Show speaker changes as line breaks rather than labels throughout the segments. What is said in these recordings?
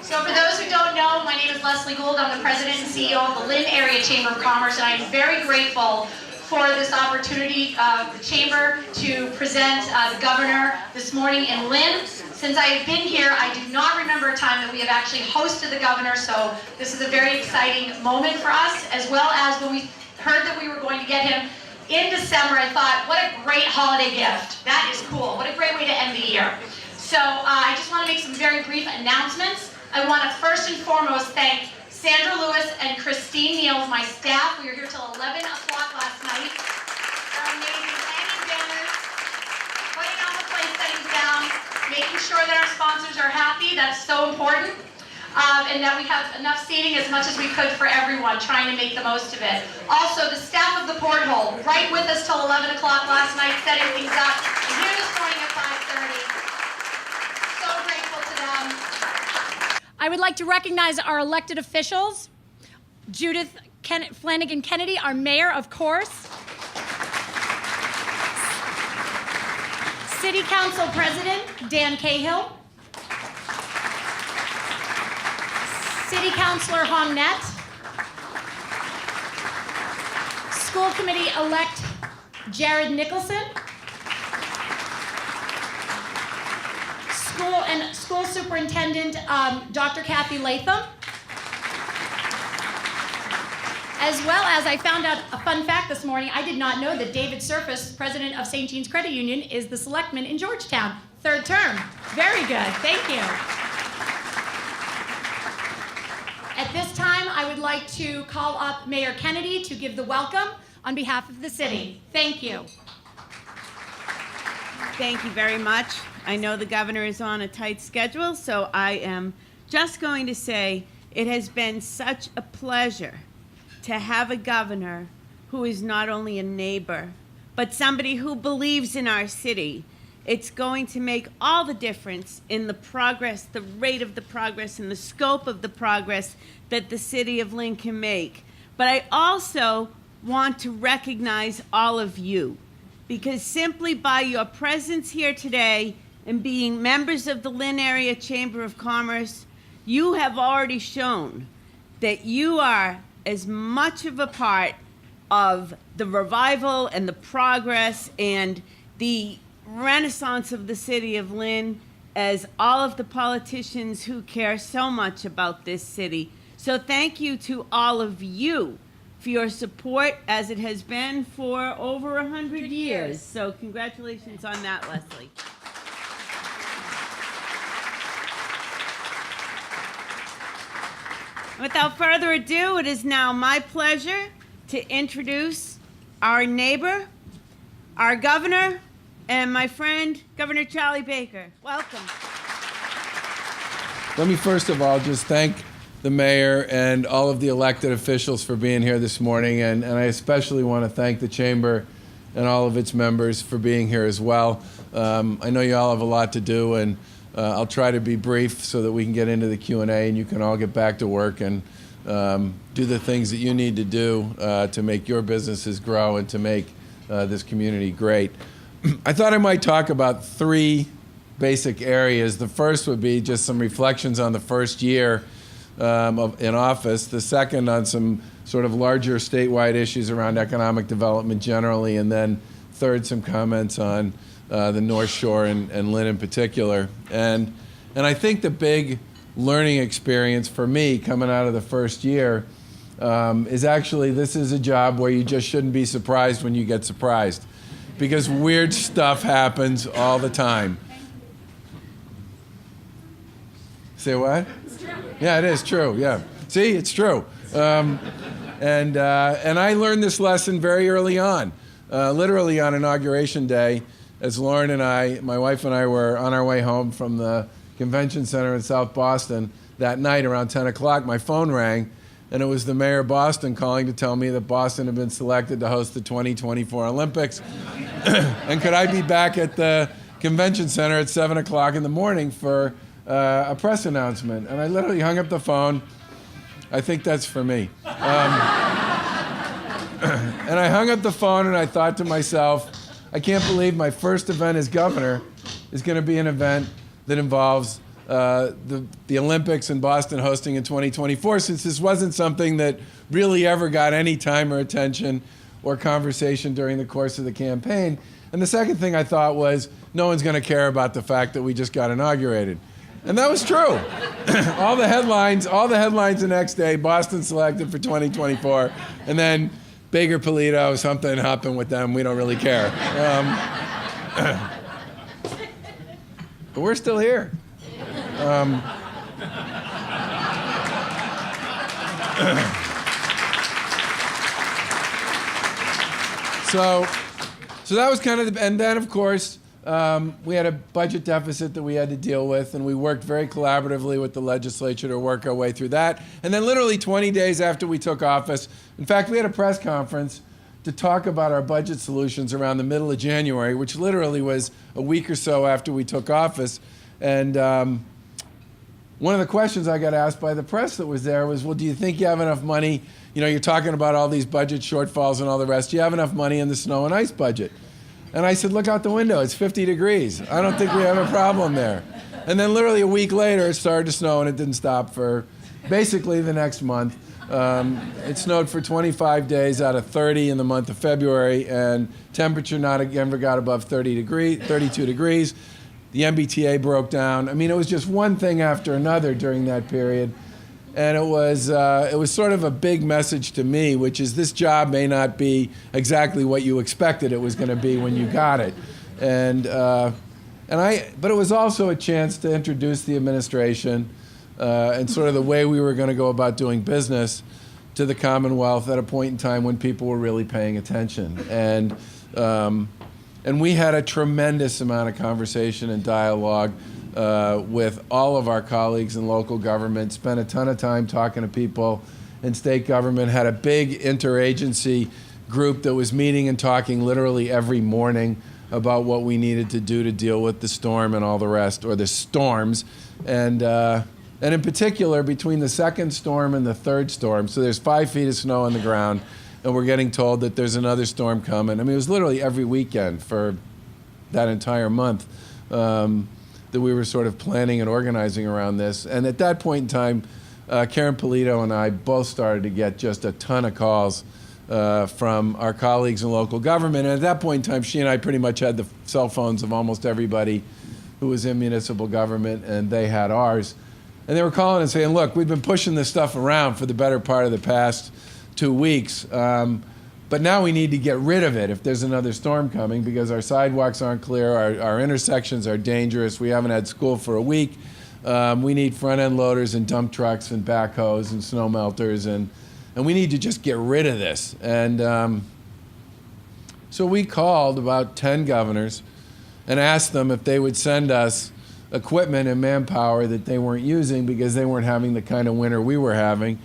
So for those who don't know, my name is Leslie Gould. I'm the President and CEO of the Lynn Area Chamber of Commerce, and I'm very grateful for this opportunity of the Chamber to present the Governor this morning in Lynn. Since I have been here, I do not remember a time that we have actually hosted the Governor, so this is a very exciting moment for us, as well as when we heard that we were going to get him in December, I thought, what a great holiday gift. That is cool. What a great way to end the year. So I just want to make some very brief announcements. I want to first and foremost thank Sandra Lewis and Christine Niels, my staff. We were here till 11 o'clock last night. They're amazing. Hanging banners, putting all the place settings down, making sure that our sponsors are happy. That's so important. And that we have enough seating as much as we could for everyone, trying to make the most of it. Also, the staff of the Porthole, right with us till 11 o'clock last night, setting things up. And here this morning at 5:30. So grateful to them.
I would like to recognize our elected officials. Judith Flanagan Kennedy, our mayor, of course. City Council President Dan Cahill. City Councilor Hong Net. School Committee-elect Jared Nicholson. School Superintendent Dr. Kathy Latham. As well as, I found out a fun fact this morning, I did not know that David Surface, president of St. Jean's Credit Union, is the selectman in Georgetown, third term. Very good, thank you. At this time, I would like to call up Mayor Kennedy to give the welcome on behalf of the city. Thank you.
Thank you very much. I know the governor is on a tight schedule, so I am just going to say it has been such a pleasure to have a governor who is not only a neighbor, but somebody who believes in our city. It's going to make all the difference in the progress, the rate of the progress, and the scope of the progress that the city of Lynn can make. But I also want to recognize all of you, because simply by your presence here today and being members of the Lynn Area Chamber of Commerce, you have already shown that you are as much of a part of the revival and the progress and the renaissance of the city of Lynn as all of the politicians who care so much about this city. So thank you to all of you for your support, as it has been for over 100 years. So congratulations on that, Leslie. Without further ado, it is now my pleasure to introduce our neighbor, our governor, and my friend, Governor Charlie Baker. Welcome.
Let me first of all just thank the mayor and all of the elected officials for being here this morning, and I especially want to thank the Chamber and all of its members for being here as well. I know you all have a lot to do, and I'll try to be brief so that we can get into the Q&A and you can all get back to work and do the things that you need to do to make your businesses grow and to make this community great. I thought I might talk about three basic areas. The first would be just some reflections on the first year in office. The second on some sort of larger statewide issues around economic development generally. And then third, some comments on the North Shore and Lynn in particular. And I think the big learning experience for me coming out of the first year is actually this is a job where you just shouldn't be surprised when you get surprised, because weird stuff happens all the time. Say what? It's true. Yeah, it is true. Yeah. See, it's true. And I learned this lesson very early on, literally on Inauguration Day, as Lauren and I, my wife and I, were on our way home from the convention center in South Boston that night around 10 o'clock. My phone rang, and it was the mayor of Boston calling to tell me that Boston had been selected to host the 2024 Olympics. And could I be back at the convention center at 7 o'clock in the morning for a press announcement? And I literally hung up the phone. I think that's for me. And I hung up the phone and I thought to myself, I can't believe my first event as governor is going to be an event that involves the Olympics in Boston hosting in 2024, since this wasn't something that really ever got any time or attention or conversation during the course of the campaign. And the second thing I thought was, no one's going to care about the fact that we just got inaugurated. And that was true. all the headlines the next day, Boston selected for 2024, and then Baker Polito, something happened with them, we don't really care. But we're still here. So that was kind of, and then of course, we had a budget deficit that we had to deal with, and we worked very collaboratively with the legislature to work our way through that. And then literally 20 days after we took office, in fact, we had a press conference to talk about our budget solutions around the middle of January, which literally was a week or so after we took office. And one of the questions I got asked by the press that was there was, well, do you think you have enough money? You know, you're talking about all these budget shortfalls and all the rest. Do you have enough money in the snow and ice budget? And I said, look out the window, it's 50 degrees. I don't think we have a problem there. And then literally a week later, it started to snow, and it didn't stop for basically the next month. It snowed for 25 days out of 30 in the month of February, and temperature not ever got above 32 degrees. The MBTA broke down. I mean, it was just one thing after another during that period. And it was sort of a big message to me, which is this job may not be exactly what you expected it was going to be when you got it. But it was also a chance to introduce the administration and sort of the way we were going to go about doing business to the Commonwealth at a point in time when people were really paying attention. And we had a tremendous amount of conversation and dialogue with all of our colleagues in local government, spent a ton of time talking to people in state government, had a big interagency group that was meeting and talking literally every morning about what we needed to do to deal with the storm and all the rest, or the storms. And in particular, between the second storm and the third storm, so there's 5 feet of snow on the ground, and we're getting told that there's another storm coming. I mean, it was literally every weekend for that entire month. That we were sort of planning and organizing around this. And at that point in time, Karen Polito and I both started to get just a ton of calls from our colleagues in local government. And at that point in time, she and I pretty much had the cell phones of almost everybody who was in municipal government, and they had ours. And they were calling and saying, look, we've been pushing this stuff around for the better part of the past 2 weeks. But now we need to get rid of it if there's another storm coming, because our sidewalks aren't clear, our intersections are dangerous, we haven't had school for a week. We need front-end loaders and dump trucks and backhoes and snow melters, and we need to just get rid of this. And so we called about 10 governors and asked them if they would send us equipment and manpower that they weren't using because they weren't having the kind of winter we were having.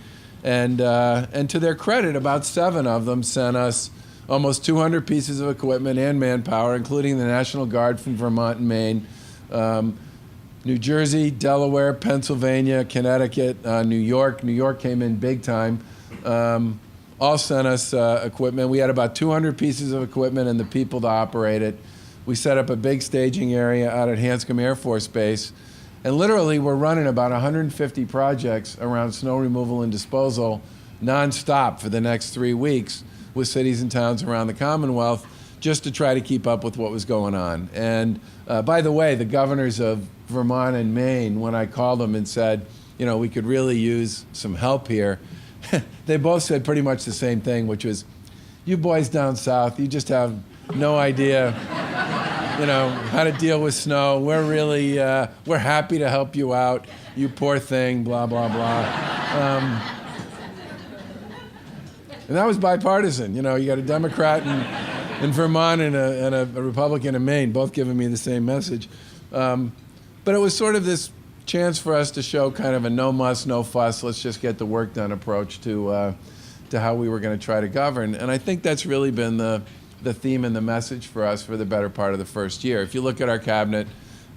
And to their credit, about 7 of them sent us almost 200 pieces of equipment and manpower, including the National Guard from Vermont and Maine, New Jersey, Delaware, Pennsylvania, Connecticut, New York. New York came in big time. All sent us equipment. We had about 200 pieces of equipment and the people to operate it. We set up a big staging area out at Hanscom Air Force Base. And literally, we're running about 150 projects around snow removal and disposal nonstop for the next 3 weeks with cities and towns around the Commonwealth, just to try to keep up with what was going on. And by the way, the governors of Vermont and Maine, when I called them and said, you know, we could really use some help here, they both said pretty much the same thing, which was, you boys down south, you just have no idea, you know, how to deal with snow. We're really, we're happy to help you out. You poor thing, blah, blah, blah. And that was bipartisan. You know, you got a Democrat in Vermont and a Republican in Maine, both giving me the same message. But it was sort of this chance for us to show kind of a no muss, no fuss, let's just get the work done approach to how we were going to try to govern. And I think that's really been the theme and the message for us for the better part of the first year. If you look at our cabinet,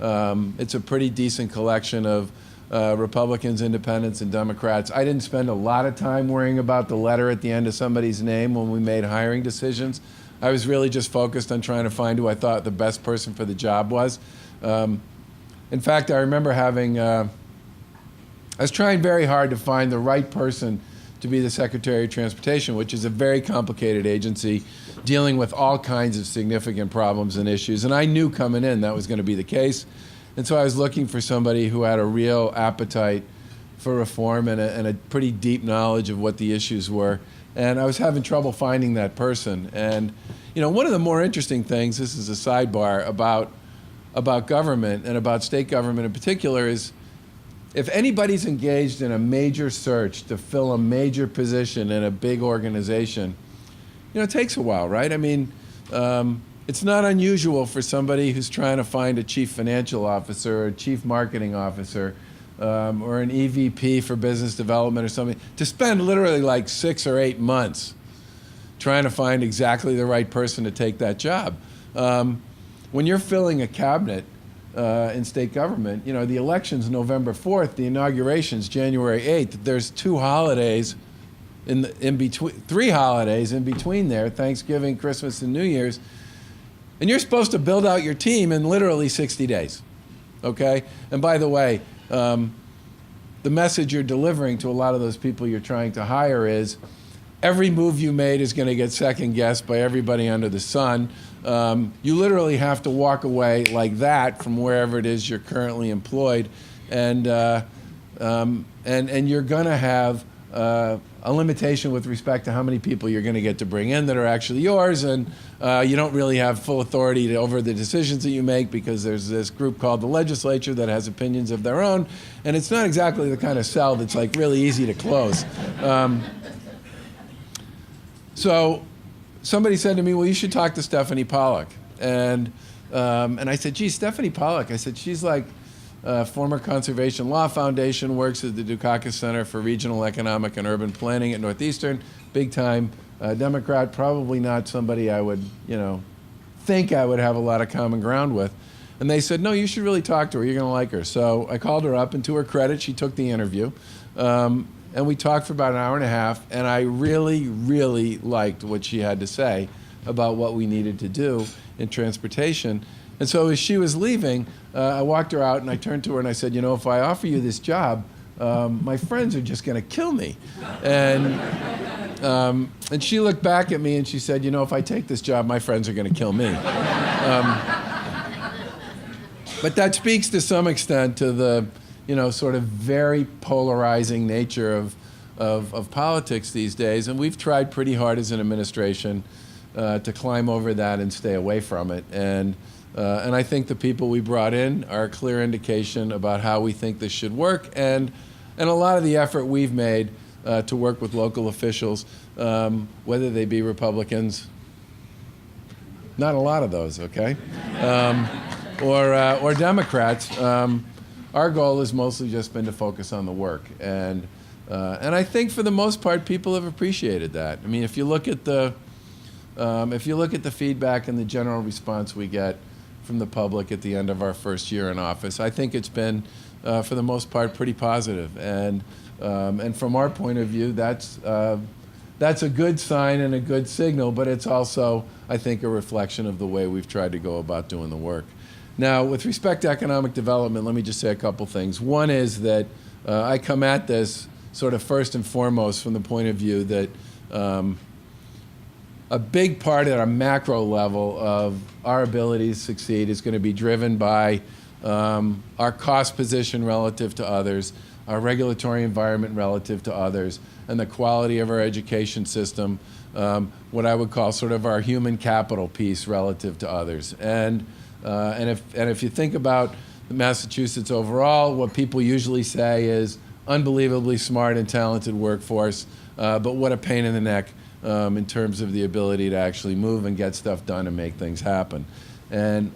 it's a pretty decent collection of Republicans, independents, and Democrats. I didn't spend a lot of time worrying about the letter at the end of somebody's name when we made hiring decisions. I was really just focused on trying to find who I thought the best person for the job was. In fact, I remember having, I was trying very hard to find the right person to be the Secretary of Transportation, which is a very complicated agency dealing with all kinds of significant problems and issues. And I knew coming in that was going to be the case. And so I was looking for somebody who had a real appetite for reform and a pretty deep knowledge of what the issues were. And I was having trouble finding that person. And, you know, one of the more interesting things, this is a sidebar, about government and about state government in particular is if anybody's engaged in a major search to fill a major position in a big organization, you know, it takes a while, right? I mean, it's not unusual for somebody who's trying to find a chief financial officer or a chief marketing officer or an EVP for business development or something to spend literally like 6 or 8 months trying to find exactly the right person to take that job. When you're filling a cabinet in state government, you know, the election's November 4th, the inauguration's January 8th. There's 2 holidays in between, 3 holidays in between there, Thanksgiving, Christmas, and New Year's. And you're supposed to build out your team in literally 60 days, okay? And by the way, the message you're delivering to a lot of those people you're trying to hire is every move you made is going to get second-guessed by everybody under the sun. You literally have to walk away like that from wherever it is you're currently employed, and you're going to have a limitation with respect to how many people you're going to get to bring in that are actually yours, and you don't really have full authority over the decisions that you make because there's this group called the legislature that has opinions of their own, and it's not exactly the kind of cell that's like really easy to close. So somebody said to me, well, you should talk to Stephanie Pollack. And I said, gee, Stephanie Pollack. I said, she's like former Conservation Law Foundation, works at the Dukakis Center for Regional Economic and Urban Planning at Northeastern, big time Democrat, probably not somebody I would, you know, think I would have a lot of common ground with. And they said, no, you should really talk to her. You're going to like her. So I called her up, and to her credit, she took the interview. And we talked for about an hour and a half, and I really, really liked what she had to say about what we needed to do in transportation. And so as she was leaving, I walked her out, and I turned to her and I said, you know, if I offer you this job, my friends are just going to kill me. And she looked back at me and she said, you know, if I take this job, my friends are going to kill me. But that speaks to some extent to the, you know, sort of very polarizing nature of politics these days. And we've tried pretty hard as an administration to climb over that and stay away from it. And I think the people we brought in are a clear indication about how we think this should work. And a lot of the effort we've made to work with local officials, whether they be Republicans, not a lot of those, okay, or Democrats, our goal has mostly just been to focus on the work, and I think for the most part, people have appreciated that. I mean, if you look at the feedback and the general response we get from the public at the end of our first year in office, I think it's been, for the most part, pretty positive. And from our point of view, that's a good sign and a good signal, but it's also, I think, a reflection of the way we've tried to go about doing the work. Now, with respect to economic development, let me just say a couple things. One is that I come at this sort of first and foremost from the point of view that a big part at a macro level of our ability to succeed is going to be driven by our cost position relative to others, our regulatory environment relative to others, and the quality of our education system, what I would call sort of our human capital piece relative to others. And if you think about Massachusetts overall, what people usually say is unbelievably smart and talented workforce, but what a pain in the neck in terms of the ability to actually move and get stuff done and make things happen. And,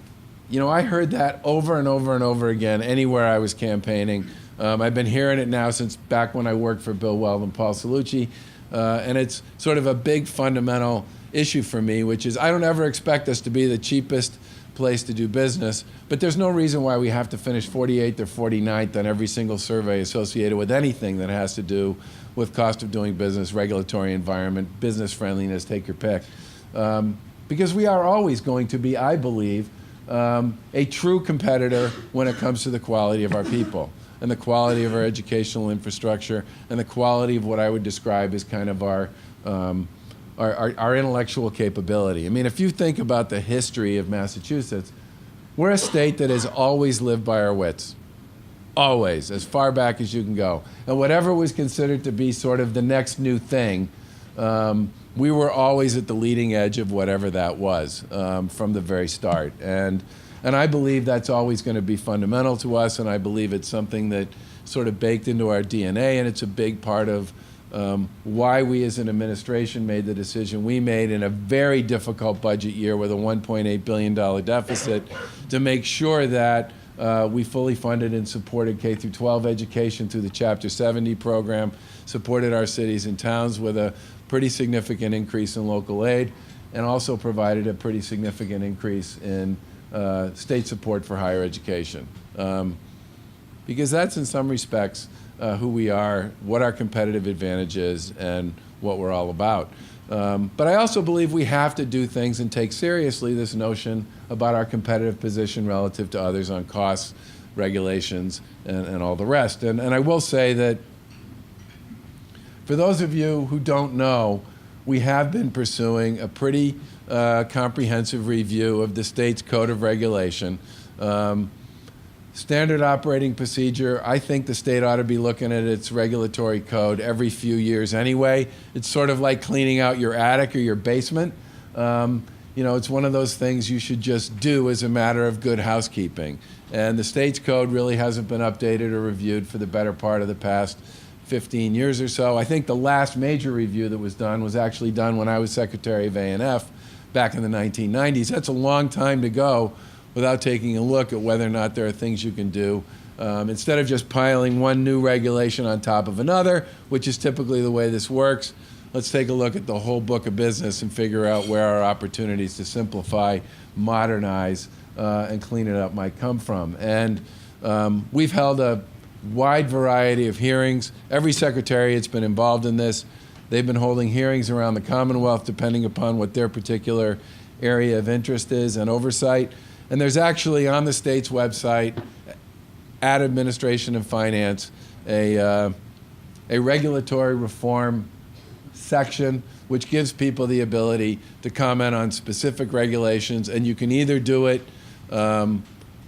you know, I heard that over and over and over again anywhere I was campaigning. I've been hearing it now since back when I worked for Bill Weld and Paul Cellucci, and it's sort of a big fundamental issue for me, which is I don't ever expect us to be the cheapest place to do business, but there's no reason why we have to finish 48th or 49th on every single survey associated with anything that has to do with cost of doing business, regulatory environment, business friendliness, take your pick. Because we are always going to be, I believe, a true competitor when it comes to the quality of our people and the quality of our educational infrastructure and the quality of what I would describe as kind of our intellectual capability. I mean, if you think about the history of Massachusetts, we're a state that has always lived by our wits. Always, as far back as you can go. And whatever was considered to be sort of the next new thing, we were always at the leading edge of whatever that was from the very start. And I believe that's always going to be fundamental to us, and I believe it's something that sort of baked into our DNA, and it's a big part of why we as an administration made the decision we made in a very difficult budget year with a $1.8 billion deficit to make sure that we fully funded and supported K-12 education through the Chapter 70 program, supported our cities and towns with a pretty significant increase in local aid, and also provided a pretty significant increase in state support for higher education. Because that's in some respects who we are, what our competitive advantage is, and what we're all about. But I also believe we have to do things and take seriously this notion about our competitive position relative to others on costs, regulations, and all the rest. And I will say that for those of you who don't know, we have been pursuing a pretty comprehensive review of the state's code of regulation. Standard operating procedure, I think the state ought to be looking at its regulatory code every few years anyway. It's sort of like cleaning out your attic or your basement. You know, it's one of those things you should just do as a matter of good housekeeping. And the state's code really hasn't been updated or reviewed for the better part of the past 15 years or so. I think the last major review that was done was actually done when I was Secretary of A&F back in the 1990s. That's a long time to go without taking a look at whether or not there are things you can do. Instead of just piling one new regulation on top of another, which is typically the way this works, let's take a look at the whole book of business and figure out where our opportunities to simplify, modernize, and clean it up might come from. And we've held a wide variety of hearings. Every secretariat's been involved in this. They've been holding hearings around the Commonwealth depending upon what their particular area of interest is and oversight. And there's actually on the state's website, at Administration and Finance, a regulatory reform section which gives people the ability to comment on specific regulations, and you can either do it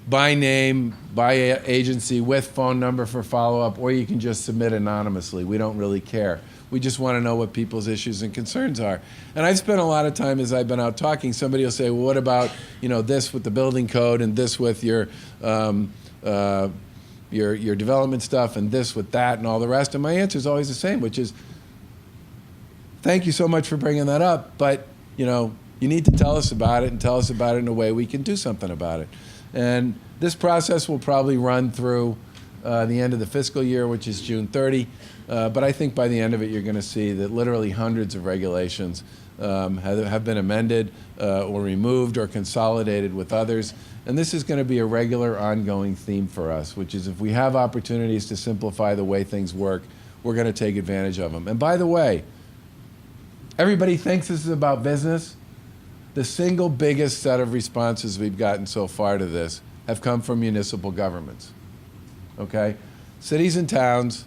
by name, by agency, with phone number for follow-up, or you can just submit anonymously. We don't really care. We just want to know what people's issues and concerns are. And I've spent a lot of time as I've been out talking. Somebody will say, well, what about, you know, this with the building code and this with your development stuff and this with that and all the rest? And my answer is always the same, which is, thank you so much for bringing that up, but, you know, you need to tell us about it and tell us about it in a way we can do something about it. And this process will probably run through the end of the fiscal year, which is June 30. But I think by the end of it, you're going to see that literally hundreds of regulations have been amended or removed or consolidated with others. And this is going to be a regular ongoing theme for us, which is if we have opportunities to simplify the way things work, we're going to take advantage of them. And by the way, everybody thinks this is about business. The single biggest set of responses we've gotten so far to this have come from municipal governments. Okay? Cities and towns.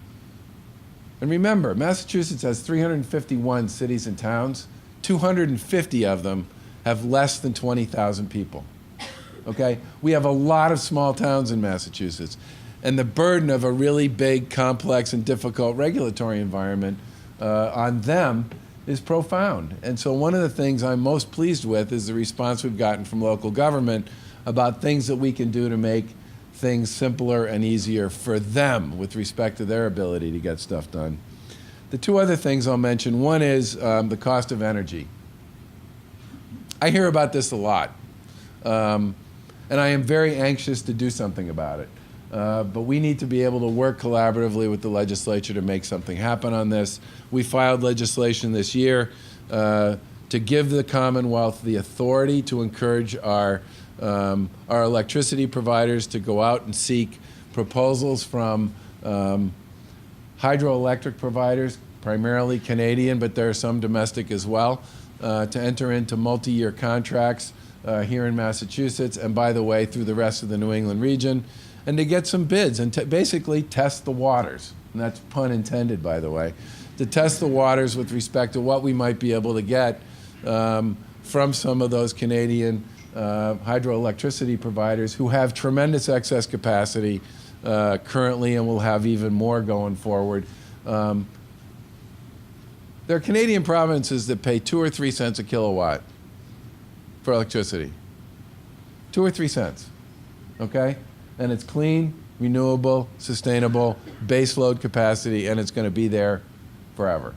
And remember, Massachusetts has 351 cities and towns. 250 of them have less than 20,000 people. Okay? We have a lot of small towns in Massachusetts. And the burden of a really big, complex, and difficult regulatory environment on them is profound. And so one of the things I'm most pleased with is the response we've gotten from local government about things that we can do to make things simpler and easier for them with respect to their ability to get stuff done. The two other things I'll mention, one is the cost of energy. I hear about this a lot, and I am very anxious to do something about it. But we need to be able to work collaboratively with the legislature to make something happen on this. We filed legislation this year to give the Commonwealth the authority to encourage our electricity providers to go out and seek proposals from hydroelectric providers, primarily Canadian, but there are some domestic as well, to enter into multi-year contracts here in Massachusetts, and by the way, through the rest of the New England region, and to get some bids and to basically test the waters. And that's pun intended, by the way, to test the waters with respect to what we might be able to get from some of those Canadian hydroelectricity providers who have tremendous excess capacity currently and will have even more going forward. There are Canadian provinces that pay 2 or 3 cents a kilowatt for electricity. 2 or 3 cents, okay? And it's clean, renewable, sustainable, base load capacity, and it's going to be there forever.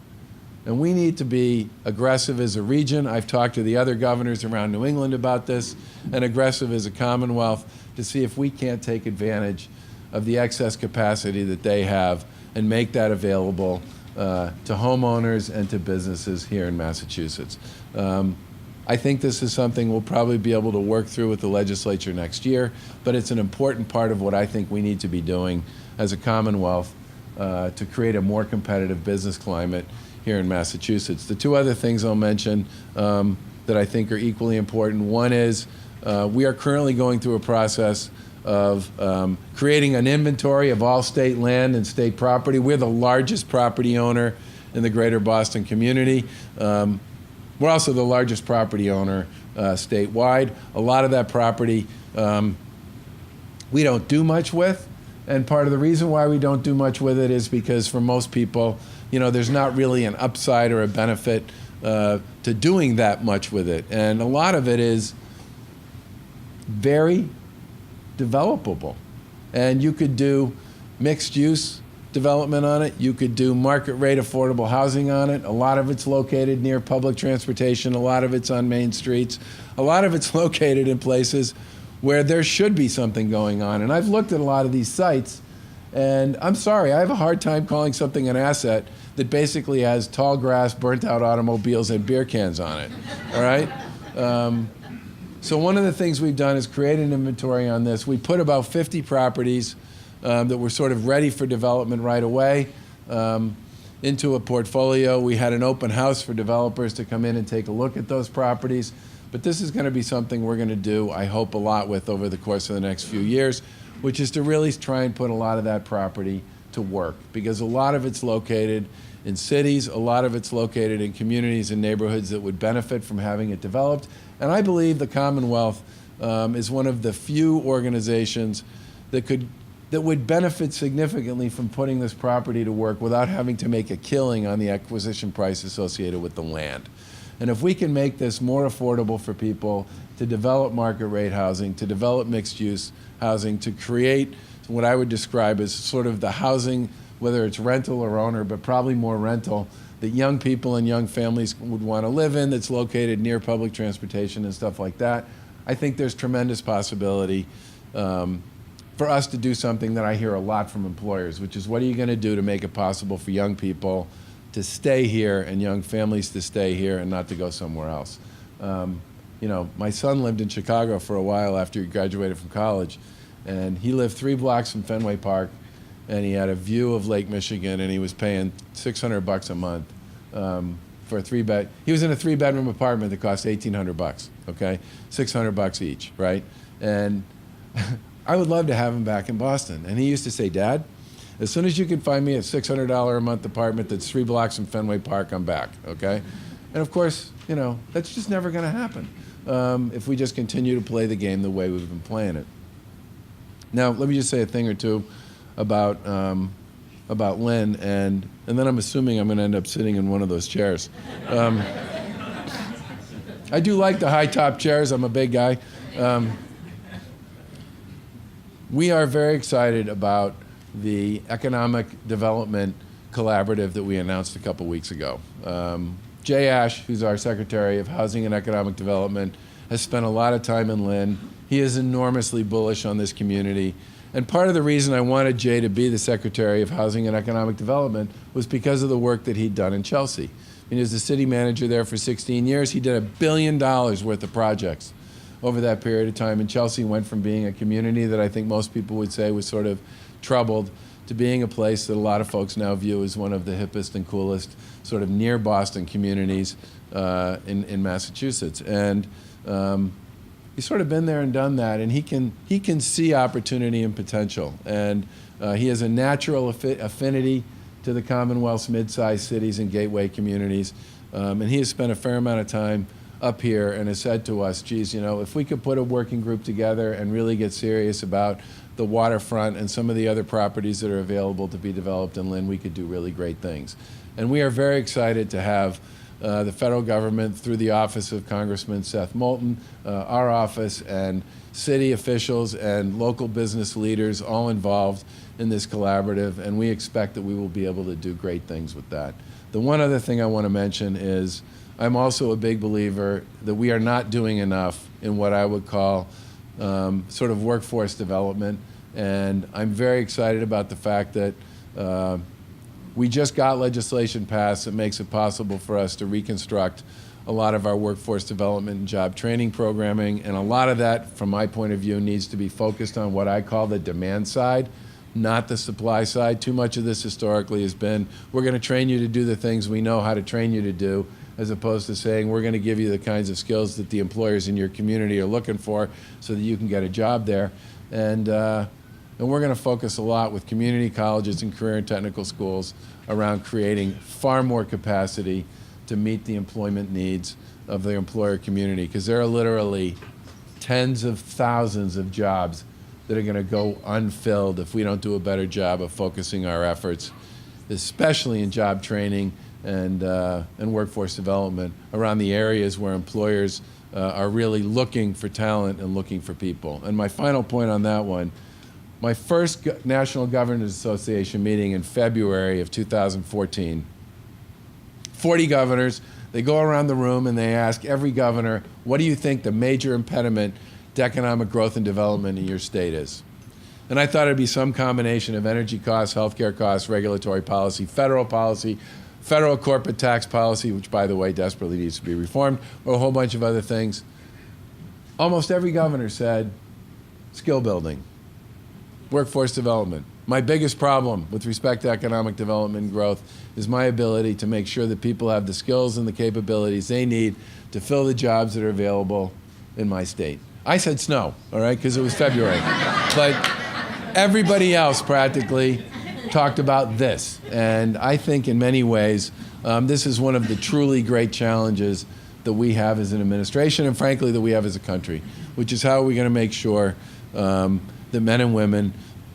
And we need to be aggressive as a region. I've talked to the other governors around New England about this, and aggressive as a Commonwealth to see if we can't take advantage of the excess capacity that they have and make that available to homeowners and to businesses here in Massachusetts. I think this is something we'll probably be able to work through with the legislature next year, but it's an important part of what I think we need to be doing as a Commonwealth to create a more competitive business climate here in Massachusetts. The two other things I'll mention that I think are equally important. One is we are currently going through a process of creating an inventory of all state land and state property. We're the largest property owner in the greater Boston community. We're also the largest property owner statewide. A lot of that property we don't do much with, and part of the reason why we don't do much with it is because for most people, you know, there's not really an upside or a benefit to doing that much with it. And a lot of it is very developable. And you could do mixed use development on it. You could do market rate affordable housing on it. A lot of it's located near public transportation. A lot of it's on main streets. A lot of it's located in places where there should be something going on. And I've looked at a lot of these sites, and I'm sorry, I have a hard time calling something an asset that basically has tall grass, burnt out automobiles, and beer cans on it, all right? So one of the things we've done is create an inventory on this. We put about 50 properties that were sort of ready for development right away into a portfolio. We had an open house for developers to come in and take a look at those properties. But this is going to be something we're going to do, I hope, a lot with over the course of the next few years, which is to really try and put a lot of that property to work, because a lot of it's located in cities, a lot of it's located in communities and neighborhoods that would benefit from having it developed. And I believe the Commonwealth is one of the few organizations that would benefit significantly from putting this property to work without having to make a killing on the acquisition price associated with the land. And if we can make this more affordable for people to develop market rate housing, to develop mixed use housing, to create what I would describe as sort of the housing, whether it's rental or owner, but probably more rental, that young people and young families would want to live in, that's located near public transportation and stuff like that, I think there's tremendous possibility for us to do something that I hear a lot from employers, which is what are you going to do to make it possible for young people to stay here and young families to stay here and not to go somewhere else. You know, my son lived in Chicago for a while after he graduated from college, and he lived 3 blocks from Fenway Park, and he had a view of Lake Michigan, and he was paying $600 a month for a 3-bed. He was in a 3-bedroom apartment that cost $1,800, okay? $600 each, right? And I would love to have him back in Boston. And he used to say, Dad, as soon as you can find me a $600 a month apartment that's 3 blocks from Fenway Park, I'm back, okay? And of course, you know, that's just never going to happen if we just continue to play the game the way we've been playing it. Now, let me just say a thing or two about Lynn, and then I'm assuming I'm going to end up sitting in one of those chairs. I do like the high top chairs. I'm a big guy. We are very excited about the economic development collaborative that we announced a couple weeks ago. Jay Ash, who's our Secretary of Housing and Economic Development, has spent a lot of time in Lynn. He is enormously bullish on this community. And part of the reason I wanted Jay to be the Secretary of Housing and Economic Development was because of the work that he'd done in Chelsea. I mean, he was the city manager there for 16 years. He did $1 billion worth of projects over that period of time. And Chelsea went from being a community that I think most people would say was sort of troubled to being a place that a lot of folks now view as one of the hippest and coolest sort of near Boston communities in Massachusetts. And he's sort of been there and done that, and he can see opportunity and potential. And he has a natural affinity to the Commonwealth's mid-sized cities and gateway communities. And he has spent a fair amount of time up here and has said to us, geez, you know, if we could put a working group together and really get serious about the waterfront and some of the other properties that are available to be developed in Lynn, we could do really great things. And we are very excited to have the federal government, through the office of Congressman Seth Moulton, our office, and city officials and local business leaders all involved in this collaborative, and we expect that we will be able to do great things with that. The one other thing I want to mention is I'm also a big believer that we are not doing enough in what I would call sort of workforce development, and I'm very excited about the fact that we just got legislation passed that makes it possible for us to reconstruct a lot of our workforce development and job training programming, and a lot of that, from my point of view, needs to be focused on what I call the demand side, not the supply side. Too much of this historically has been, we're going to train you to do the things we know how to train you to do, as opposed to saying, we're going to give you the kinds of skills that the employers in your community are looking for so that you can get a job there. And we're going to focus a lot with community colleges and career and technical schools around creating far more capacity to meet the employment needs of the employer community, because there are literally tens of thousands of jobs that are going to go unfilled if we don't do a better job of focusing our efforts, especially in job training and workforce development, around the areas where employers are really looking for talent and looking for people. And my final point on that one, my first National Governors Association meeting in February of 2014, 40 governors, they go around the room and they ask every governor, what do you think the major impediment to economic growth and development in your state is? And I thought it'd be some combination of energy costs, healthcare costs, regulatory policy, federal corporate tax policy, which, by the way, desperately needs to be reformed, or a whole bunch of other things. Almost every governor said skill building, workforce development. My biggest problem with respect to economic development and growth is my ability to make sure that people have the skills and the capabilities they need to fill the jobs that are available in my state. I said snow, all right, because it was February. But everybody else practically talked about this. And I think in many ways, this is one of the truly great challenges that we have as an administration, and frankly that we have as a country, which is how are we going to make sure that men and women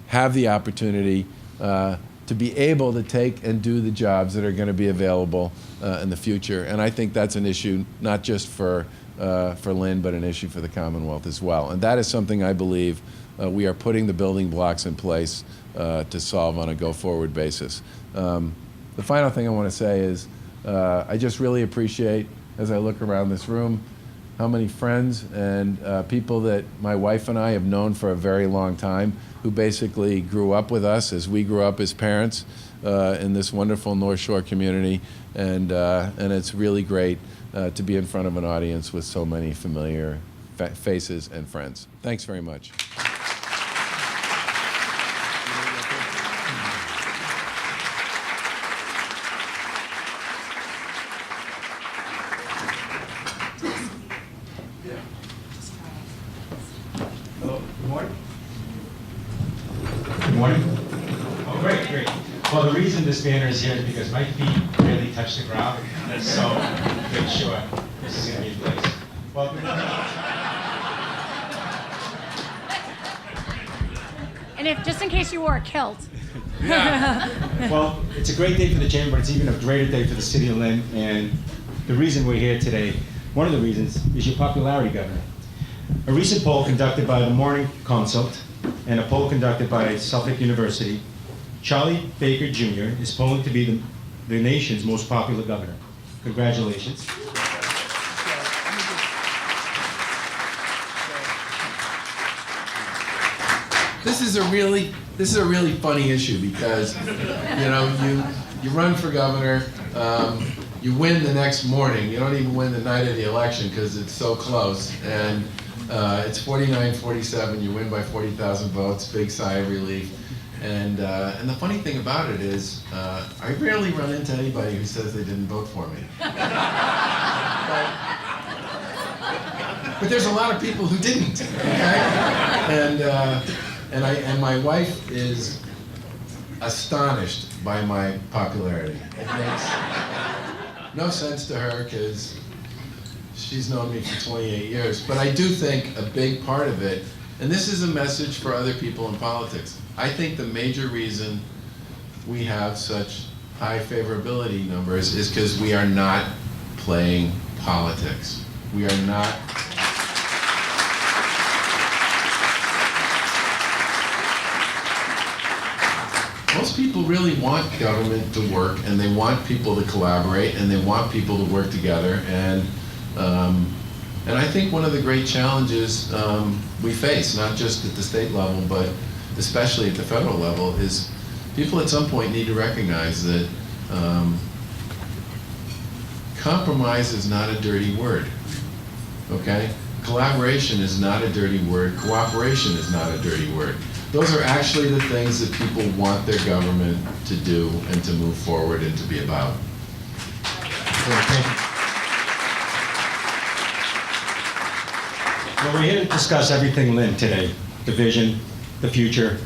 have the opportunity to be able to take and do the jobs that are going to be available in the future. And I think that's an issue not just for Lynn, but an issue for the Commonwealth as well. And that is something I believe we are putting the building blocks in place to solve on a go-forward basis. The final thing I want to say is I just really appreciate, as I look around this room, how many friends and people that my wife and I have known for a very long time, who basically grew up with us as we grew up as parents in this wonderful North Shore community, and it's really great to be in front of an audience with so many familiar faces and friends. Thanks very much.
Hello, good morning. Good morning. Oh, great, great. Well, the reason this banner is here is because my feet barely touch the ground, so make sure this is going to be in place. Well, good morning.
And if, just in case you wore a kilt.
Yeah. Well, it's a great day for the Chamber, but it's even a greater day for the City of Lynn, and the reason we're here today, one of the reasons, is your popularity, Governor. A recent poll conducted by the Morning Consult and a poll conducted by Suffolk University, Charlie Baker Jr. is polling to be the nation's most popular governor. Congratulations.
This is a really funny issue because, you know, you run for governor, you win the next morning. You don't even win the night of the election because it's so close. And it's 49-47. You win by 40,000 votes. Big sigh of relief. And the funny thing about it is, I rarely run into anybody who says they didn't vote for me. But there's a lot of people who didn't, okay? And my wife is astonished by my popularity. It makes no sense to her because she's known me for 28 years. But I do think a big part of it, and this is a message for other people in politics, I think the major reason we have such high favorability numbers is because we are not playing politics. We are not. Most people really want government to work, and they want people to collaborate, and they want people to work together. And I think one of the great challenges we face, not just at the state level, but especially at the federal level, is people at some point need to recognize that compromise is not a dirty word, okay? Collaboration is not a dirty word. Cooperation is not a dirty word. Those are actually the things that people want their government to do and to move forward and to be about.
Well, we're here to discuss everything Lynn today, the vision, the future,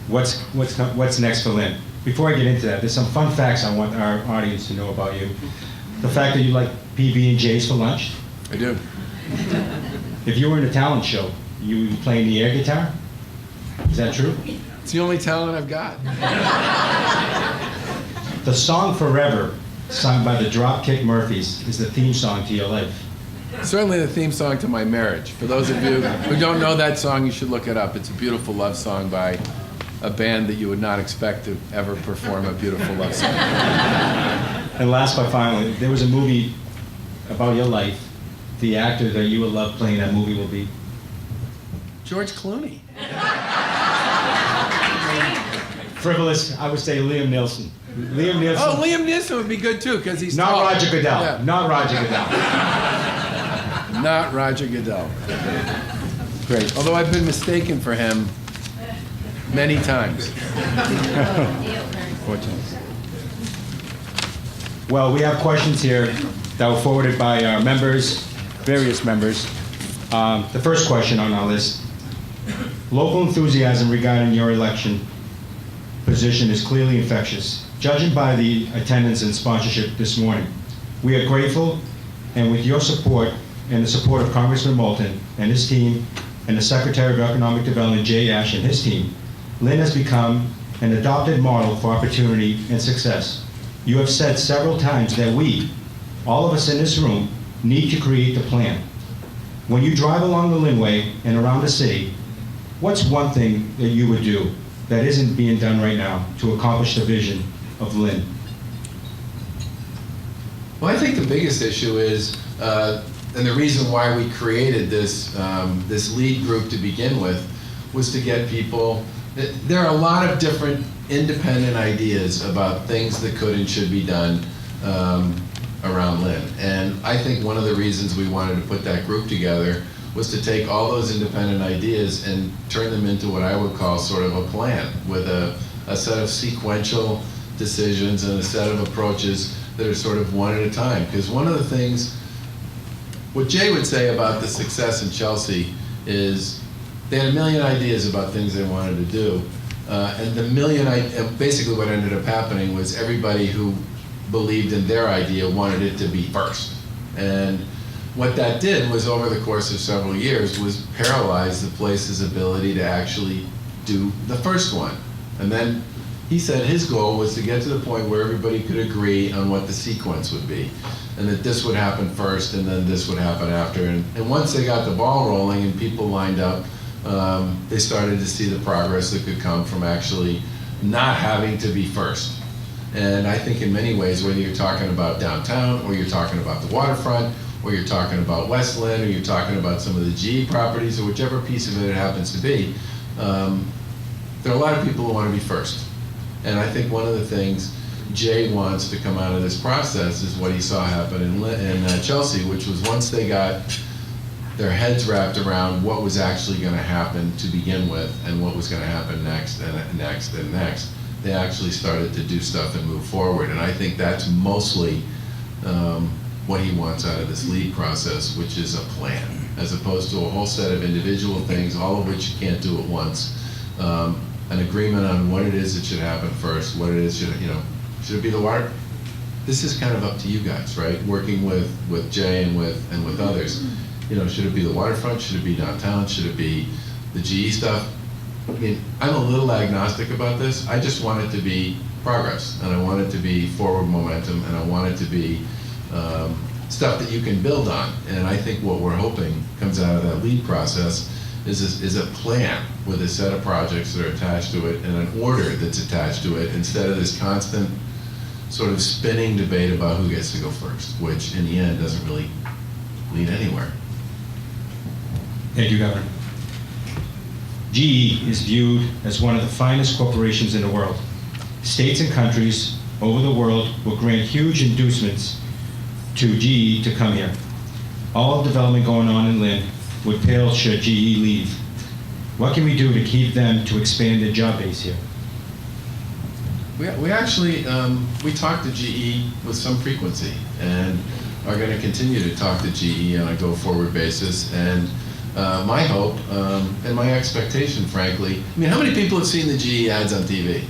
what's next for Lynn. Before I get into that, there's some fun facts I want our audience to know about you. The fact that you like PB&J's for lunch.
I do.
If you were in a talent show, you would play the air guitar? Is that true?
It's the only talent I've got.
The song Forever, sung by the Dropkick Murphys, is the theme song to your life.
Certainly the theme song to my marriage. For those of you who don't know that song, you should look it up. It's a beautiful love song by a band that you would not expect to ever perform a beautiful love song.
And last but finally, there was a movie about your life. The actor that you would love playing that movie will be?
George Clooney.
Frivolous, I would say Liam Neeson. Liam Neeson.
Oh, Liam Neeson would be good too, because he's
not
tall.
Roger Goodell.
Yeah.
Not Roger Goodell.
Not Roger Goodell. Great. Although I've been mistaken for him many times.
Well, we have questions here that were forwarded by our members, various members. The first question on our list. Local enthusiasm regarding your election position is clearly infectious. Judging by the attendance and sponsorship this morning, we are grateful, and with your support and the support of Congressman Moulton and his team and the Secretary of Economic Development, Jay Ash, and his team, Lynn has become an adopted model for opportunity and success. You have said several times that we, all of us in this room, need to create the plan. When you drive along the Lynnway and around the city, what's one thing that you would do that isn't being done right now to accomplish the vision of Lynn?
Well, I think the biggest issue is, and the reason why we created this, this lead group to begin with, was to get people. There are a lot of different independent ideas about things that could and should be done around Lynn. And I think one of the reasons we wanted to put that group together was to take all those independent ideas and turn them into what I would call sort of a plan, with a set of sequential decisions and a set of approaches that are sort of one at a time. Because one of the things, what Jay would say about the success in Chelsea is they had a million ideas about things they wanted to do. And basically what ended up happening was everybody who believed in their idea wanted it to be first. And what that did was, over the course of several years, was paralyze the place's ability to actually do the first one. And then he said his goal was to get to the point where everybody could agree on what the sequence would be, and that this would happen first and then this would happen after. And once they got the ball rolling and people lined up, they started to see the progress that could come from actually not having to be first. And I think in many ways, whether you're talking about downtown, or you're talking about the waterfront, or you're talking about West Lynn, or you're talking about some of the GE properties, or whichever piece of it happens to be, there are a lot of people who want to be first. And I think one of the things Jay wants to come out of this process is what he saw happen in Chelsea, which was once they got their heads wrapped around what was actually going to happen to begin with, and what was going to happen next and next and next, they actually started to do stuff and move forward. And I think that's mostly what he wants out of this lead process, which is a plan. as opposed to a whole set of individual things, all of which you can't do at once. An agreement on what it is that should happen first, what it is, should it be the water? This is kind of up to you guys, right? Working with Jay and with others. Should it be the waterfront? Should it be downtown? Should it be the GE stuff? I mean, I'm a little agnostic about this. I just want it to be progress, and I want it to be forward momentum, and I want it to be stuff that you can build on. And I think what we're hoping comes out of that lead process is a plan with a set of projects that are attached to it and an order that's attached to it, instead of this constant sort of spinning debate about who gets to go first, which in the end doesn't really lead anywhere.
Thank you, Governor. GE is viewed as one of the finest corporations in the world. States and countries over the world will grant huge inducements to GE to come here. All development going on in Lynn would pale should GE leave. What can we do to keep them to expand their job base here?
We actually, we talk to GE with some frequency, and are going to continue to talk to GE on a go-forward basis. And my hope and my expectation, frankly, I mean, how many people have seen the GE ads on TV?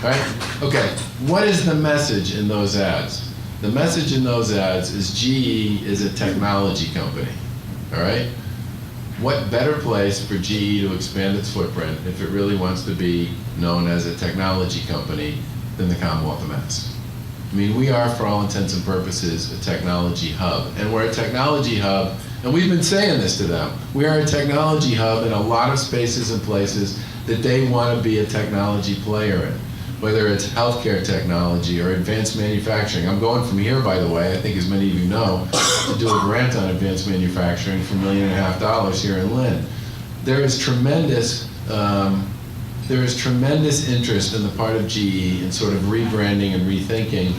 Right? Okay, what is the message in those ads? The message in those ads is GE is a technology company, all right? What better place for GE to expand its footprint if it really wants to be known as a technology company than the Commonwealth of Mass? I mean, we are, for all intents and purposes, a technology hub. And we're a technology hub, and we've been saying this to them. We are a technology hub in a lot of spaces and places that they want to be a technology player in, whether it's healthcare technology or advanced manufacturing. I'm going from here, by the way, I think as many of you know, to do a grant on advanced manufacturing for $1.5 million here in Lynn. There is tremendous interest in the part of GE in sort of rebranding and rethinking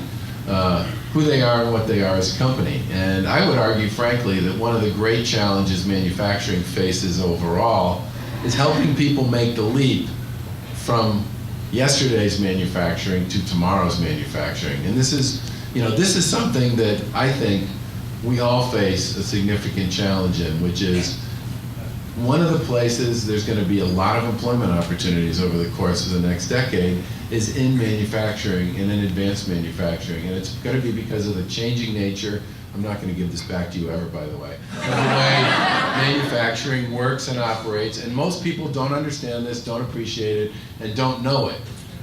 who they are and what they are as a company. And I would argue, frankly, that one of the great challenges manufacturing faces overall is helping people make the leap from yesterday's manufacturing to tomorrow's manufacturing. And this is something that I think we all face a significant challenge in, which is one of the places there's going to be a lot of employment opportunities over the course of the next decade is in manufacturing and in advanced manufacturing. And it's going to be because of the changing nature, I'm not going to give this back to you ever, by the way, of the way manufacturing works and operates. And most people don't understand this, don't appreciate it, and don't know it.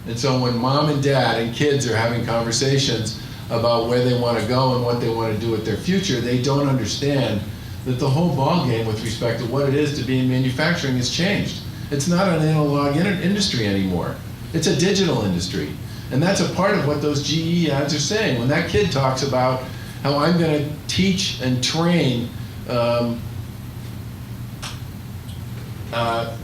And so when mom and dad and kids are having conversations about where they want to go and what they want to do with their future, they don't understand that the whole ballgame with respect to what it is to be in manufacturing has changed. It's not an analog industry anymore. It's a digital industry. And that's a part of what those GE ads are saying. When that kid talks about how I'm going to teach and train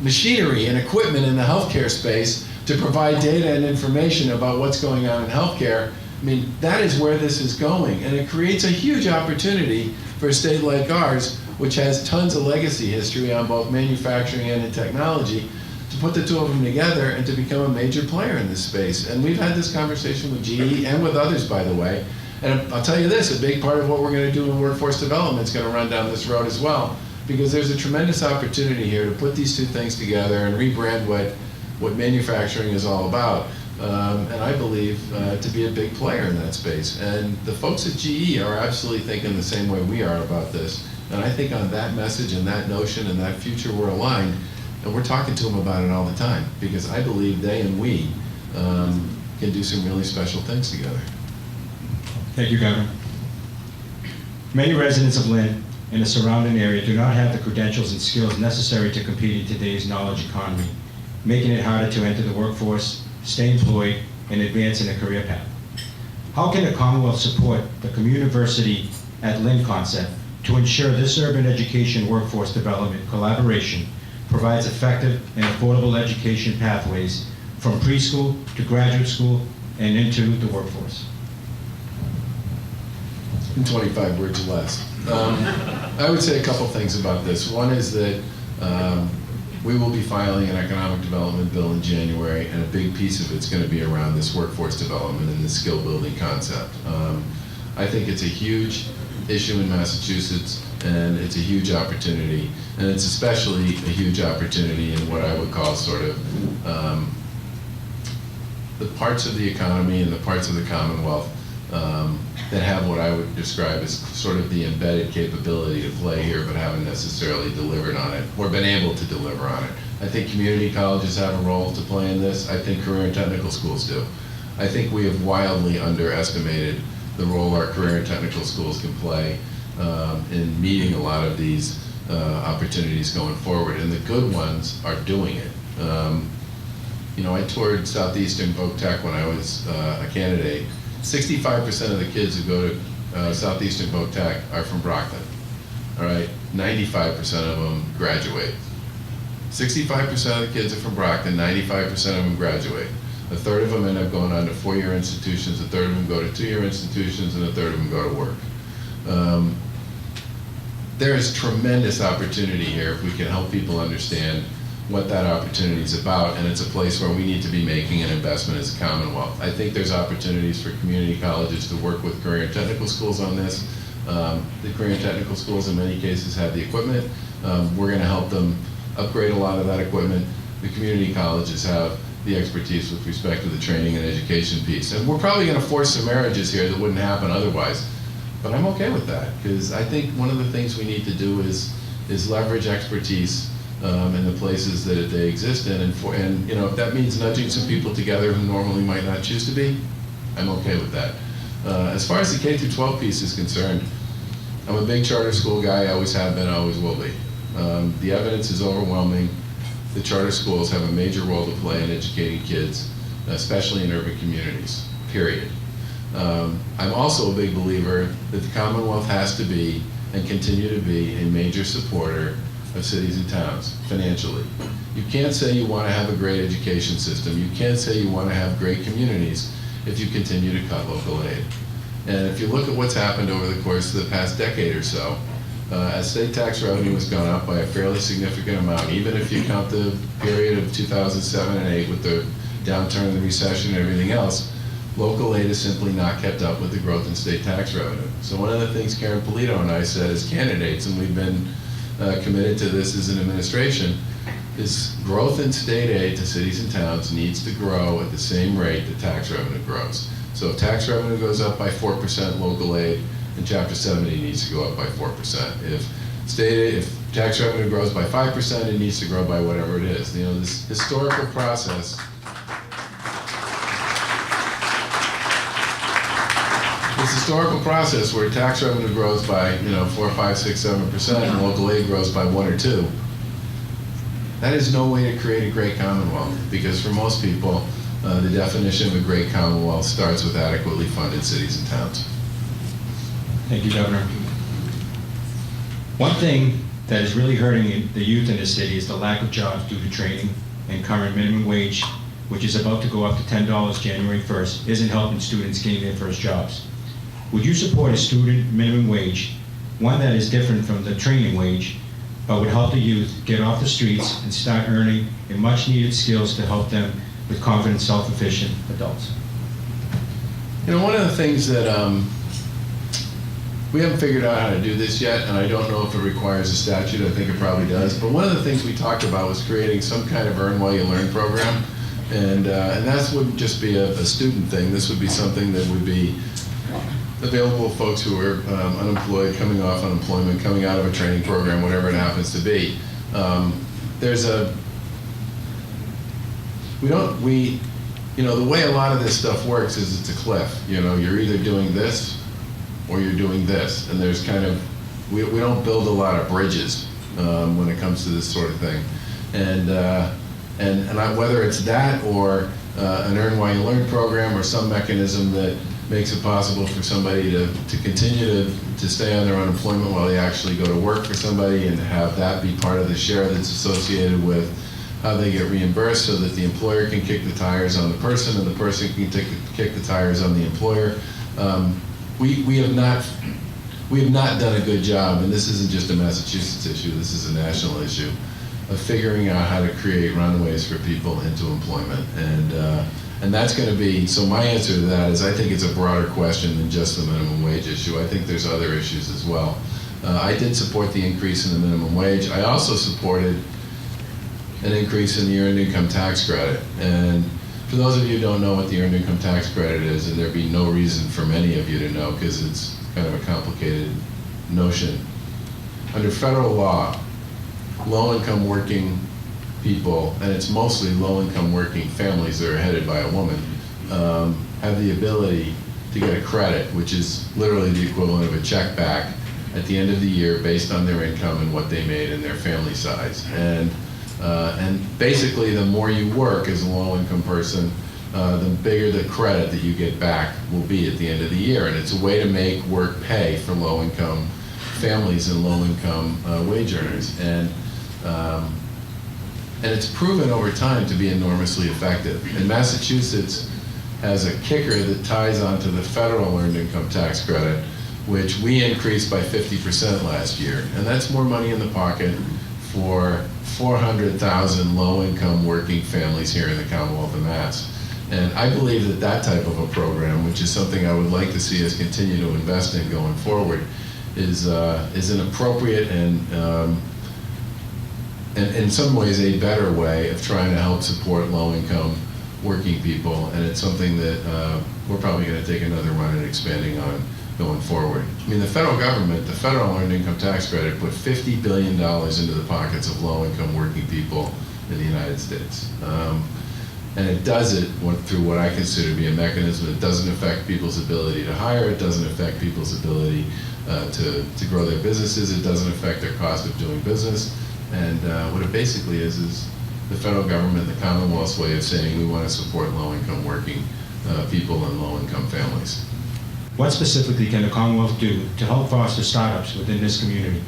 machinery and equipment in the healthcare space to provide data and information about what's going on in healthcare, I mean, that is where this is going. And it creates a huge opportunity for a state like ours, which has tons of legacy history on both manufacturing and in technology, to put the two of them together and to become a major player in this space. And we've had this conversation with GE and with others, by the way. And I'll tell you this, a big part of what we're going to do in workforce development is going to run down this road as well, because there's a tremendous opportunity here to put these two things together and rebrand what manufacturing is all about. And I believe to be a big player in that space. And the folks at GE are absolutely thinking the same way we are about this. And I think on that message and that notion and that future we're aligned, and we're talking to them about it all the time, because I believe they and we can do some really special things together.
Thank you, Governor. Many residents of Lynn and the surrounding area do not have the credentials and skills necessary to compete in today's knowledge economy, making it harder to enter the workforce, stay employed, and advance in a career path. How can the Commonwealth support the Communiversity at Lynn concept to ensure this urban education workforce development collaboration provides effective and affordable education pathways from preschool to graduate school and into the workforce?
In 25 words or less. I would say a couple things about this. One is that we will be filing an economic development bill in January, and a big piece of it's going to be around this workforce development and the skill building concept. I think it's a huge issue in Massachusetts, and it's a huge opportunity. And it's especially a huge opportunity in what I would call sort of the parts of the economy and the parts of the Commonwealth that have what I would describe as sort of the embedded capability to play here, but haven't necessarily delivered on it or been able to deliver on it. I think community colleges have a role to play in this. I think career and technical schools do. I think we have wildly underestimated the role our career and technical schools can play in meeting a lot of these opportunities going forward, and the good ones are doing it. You know, I toured Southeastern Voc Tech when I was a candidate. 65% of the kids who go to Southeastern Voc Tech are from Brockton. All right, 95% of them graduate. 65% of the kids are from Brockton, 95% of them graduate. A third of them end up going on to 4-year institutions, a third of them go to 2-year institutions, and a third of them go to work. There is tremendous opportunity here if we can help people understand what that opportunity is about, and it's a place where we need to be making an investment as a Commonwealth. I think there's opportunities for community colleges to work with career and technical schools on this. The career and technical schools in many cases have the equipment. We're going to help them upgrade a lot of that equipment. The community colleges have the expertise with respect to the training and education piece. And we're probably going to force some marriages here that wouldn't happen otherwise. But I'm okay with that, because I think one of the things we need to do is leverage expertise in the places that they exist in, and you know, if that means nudging some people together who normally might not choose to be, I'm okay with that. As far as the K through 12 piece is concerned, I'm a big charter school guy. I always have been, I always will be. The evidence is overwhelming. The charter schools have a major role to play in educating kids, especially in urban communities, period. I'm also a big believer that the Commonwealth has to be and continue to be a major supporter of cities and towns financially. You can't say you want to have a great education system. You can't say you want to have great communities if you continue to cut local aid. And if you look at what's happened over the course of the past decade or so, as state tax revenue has gone up by a fairly significant amount, even if you count the period of 2007 and 8 with the downturn of the recession and everything else, local aid has simply not kept up with the growth in state tax revenue. So one of the things Karen Polito and I said as candidates, and we've been committed to this as an administration, is growth in state aid to cities and towns needs to grow at the same rate that tax revenue grows. So if tax revenue goes up by 4%, local aid in Chapter 70 needs to go up by 4%. If tax revenue grows by 5%, it needs to grow by whatever it is. You know, this historical process. This historical process where tax revenue grows by 4, 5, 6, 7%, and local aid grows by 1 or 2. That is no way to create a great Commonwealth, because for most people, the definition of a great Commonwealth starts with adequately funded cities and towns.
Thank you, Governor. One thing that is really hurting the youth in this city is the lack of jobs due to training, and current minimum wage, which is about to go up to $10 January 1st, isn't helping students gain their first jobs. Would you support a student minimum wage, one that is different from the training wage, but would help the youth get off the streets and start earning the much needed skills to help them with confident, self-efficient adults?
You know, one of the things that we haven't figured out how to do this yet, and I don't know if it requires a statute. I think it probably does. But one of the things we talked about was creating some kind of earn while you learn program, and that wouldn't just be a student thing. This would be something that would be available to folks who are unemployed, coming off unemployment, coming out of a training program, whatever it happens to be. The way a lot of this stuff works is it's a cliff. You know, you're either doing this or you're doing this, and there's kind of, we don't build a lot of bridges when it comes to this sort of thing. And whether it's that or an earn while you learn program or some mechanism that makes it possible for somebody to continue to stay on their unemployment while they actually go to work for somebody, and have that be part of the share that's associated with how they get reimbursed, so that the employer can kick the tires on the person and the person can kick the tires on the employer. We have not done a good job, and this isn't just a Massachusetts issue, this is a national issue, of figuring out how to create runways for people into employment. And And that's going to be, so my answer to that is I think it's a broader question than just the minimum wage issue. I think there's other issues as well. I did support the increase in the minimum wage. I also supported an increase in the earned income tax credit. And for those of you who don't know what the earned income tax credit is, and there'd be no reason for many of you to know because it's kind of a complicated notion. Under federal law, low-income working people, and it's mostly low-income working families that are headed by a woman, have the ability to get a credit, which is literally the equivalent of a check back at the end of the year based on their income and what they made and their family size. And basically, the more you work as a low-income person, the bigger the credit that you get back will be at the end of the year. And it's a way to make work pay for low-income families and low-income wage earners. And it's proven over time to be enormously effective. And Massachusetts has a kicker that ties onto the federal earned income tax credit, which we increased by 50% last year. And that's more money in the pocket for 400,000 low-income working families here in the Commonwealth of Mass. And I believe that that type of a program, which is something I would like to see us continue to invest in going forward, is an appropriate and in some ways a better way of trying to help support low-income working people. And it's something that we're probably going to take another run at expanding on going forward. I mean, the federal government, the federal earned income tax credit, put $50 billion into the pockets of low-income working people in the United States. And it does it through what I consider to be a mechanism that doesn't affect people's ability to hire, it doesn't affect people's ability to grow their businesses, it doesn't affect their cost of doing business. And what it basically is the federal government, the Commonwealth's way of saying we want to support low-income working people and low-income families.
What specifically can the Commonwealth do to help foster startups within this community?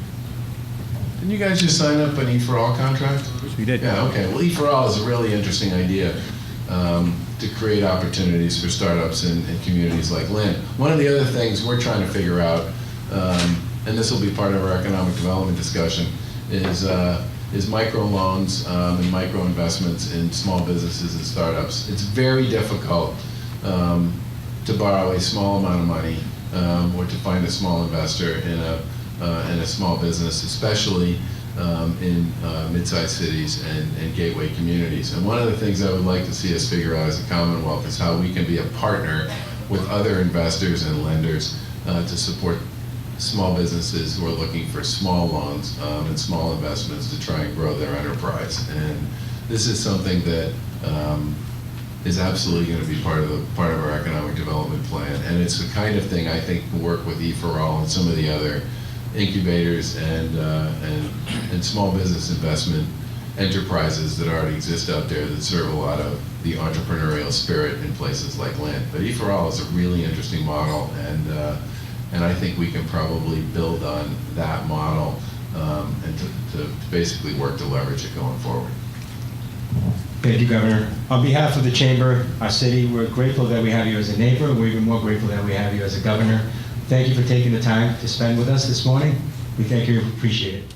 Didn't you guys just sign up an E4All contract?
We did.
Yeah, okay. Well, E4All is a really interesting idea to create opportunities for startups in communities like Lynn. One of the other things we're trying to figure out, and this will be part of our economic development discussion, is microloans and micro investments in small businesses and startups. It's very difficult to borrow a small amount of money or to find a small investor in a small business, especially in mid-sized cities and gateway communities. And one of the things I would like to see us figure out as a Commonwealth is how we can be a partner with other investors and lenders to support small businesses who are looking for small loans and small investments to try and grow their enterprise. And this is something that is absolutely going to be part of our economic development plan. And it's the kind of thing I think can work with E4All and some of the other incubators and small business investment enterprises that already exist out there that serve a lot of the entrepreneurial spirit in places like Lynn. But E4All is a really interesting model, and I think we can probably build on that model and to basically work to leverage it going forward.
Thank you, Governor. On behalf of the Chamber, our city, we're grateful that we have you as a neighbor. We're even more grateful that we have you as a governor. Thank you for taking the time to spend with us this morning. We thank you and appreciate it.